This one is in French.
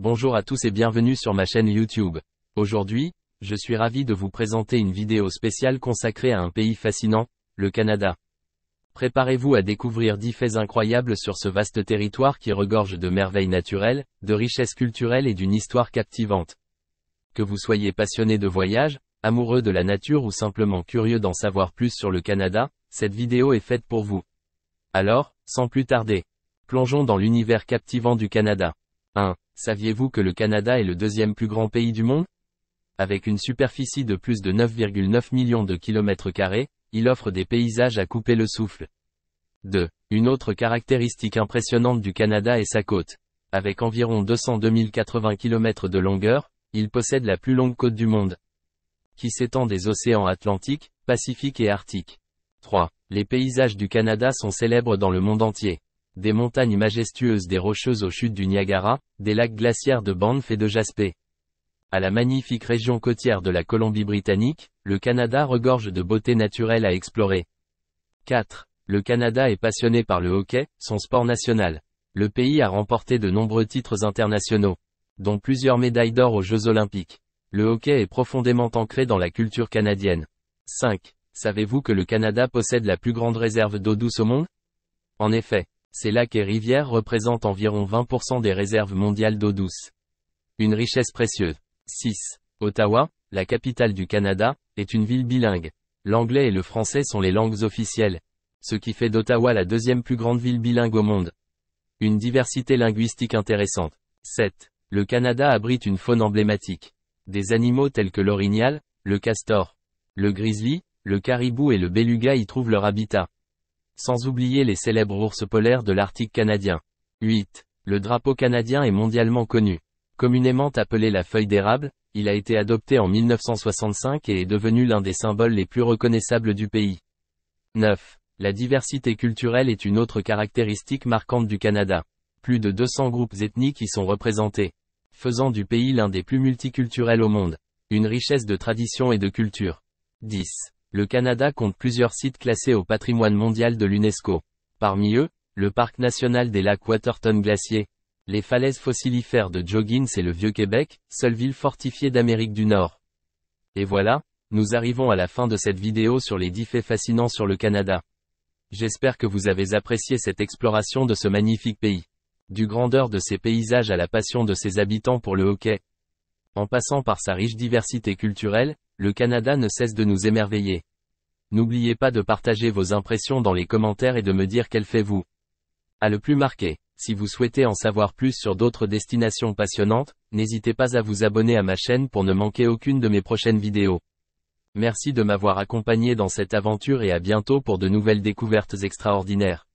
Bonjour à tous et bienvenue sur ma chaîne YouTube. Aujourd'hui, je suis ravi de vous présenter une vidéo spéciale consacrée à un pays fascinant, le Canada. Préparez-vous à découvrir 10 faits incroyables sur ce vaste territoire qui regorge de merveilles naturelles, de richesses culturelles et d'une histoire captivante. Que vous soyez passionné de voyage, amoureux de la nature ou simplement curieux d'en savoir plus sur le Canada, cette vidéo est faite pour vous. Alors, sans plus tarder, plongeons dans l'univers captivant du Canada. 1. Saviez-vous que le Canada est le deuxième plus grand pays du monde? Avec une superficie de plus de 9,9 millions de kilomètres carrés, il offre des paysages à couper le souffle. 2. Une autre caractéristique impressionnante du Canada est sa côte. Avec environ 202 080 km de longueur, il possède la plus longue côte du monde, qui s'étend des océans Atlantique, Pacifique et Arctique. 3. Les paysages du Canada sont célèbres dans le monde entier. Des montagnes majestueuses des Rocheuses aux chutes du Niagara, des lacs glaciaires de Banff et de Jasper, à la magnifique région côtière de la Colombie-Britannique, le Canada regorge de beauté naturelle à explorer. 4. Le Canada est passionné par le hockey, son sport national. Le pays a remporté de nombreux titres internationaux, dont plusieurs médailles d'or aux Jeux Olympiques. Le hockey est profondément ancré dans la culture canadienne. 5. Savez-vous que le Canada possède la plus grande réserve d'eau douce au monde? En effet, ces lacs et rivières représentent environ 20% des réserves mondiales d'eau douce. Une richesse précieuse. 6. Ottawa, la capitale du Canada, est une ville bilingue. L'anglais et le français sont les langues officielles, ce qui fait d'Ottawa la deuxième plus grande ville bilingue au monde. Une diversité linguistique intéressante. 7. Le Canada abrite une faune emblématique. Des animaux tels que l'orignal, le castor, le grizzly, le caribou et le beluga y trouvent leur habitat. Sans oublier les célèbres ours polaires de l'Arctique canadien. 8. Le drapeau canadien est mondialement connu. Communément appelé la feuille d'érable, il a été adopté en 1965 et est devenu l'un des symboles les plus reconnaissables du pays. 9. La diversité culturelle est une autre caractéristique marquante du Canada. Plus de 200 groupes ethniques y sont représentés, faisant du pays l'un des plus multiculturels au monde. Une richesse de traditions et de culture. 10. Le Canada compte plusieurs sites classés au patrimoine mondial de l'UNESCO. Parmi eux, le parc national des lacs Waterton Glacier, les falaises fossilifères de Joggins et le Vieux-Québec, seule ville fortifiée d'Amérique du Nord. Et voilà, nous arrivons à la fin de cette vidéo sur les 10 faits fascinants sur le Canada. J'espère que vous avez apprécié cette exploration de ce magnifique pays. Du grandeur de ses paysages à la passion de ses habitants pour le hockey. En passant par sa riche diversité culturelle, le Canada ne cesse de nous émerveiller. N'oubliez pas de partager vos impressions dans les commentaires et de me dire quel fait vous a le plus marqué. Si vous souhaitez en savoir plus sur d'autres destinations passionnantes, n'hésitez pas à vous abonner à ma chaîne pour ne manquer aucune de mes prochaines vidéos. Merci de m'avoir accompagné dans cette aventure et à bientôt pour de nouvelles découvertes extraordinaires.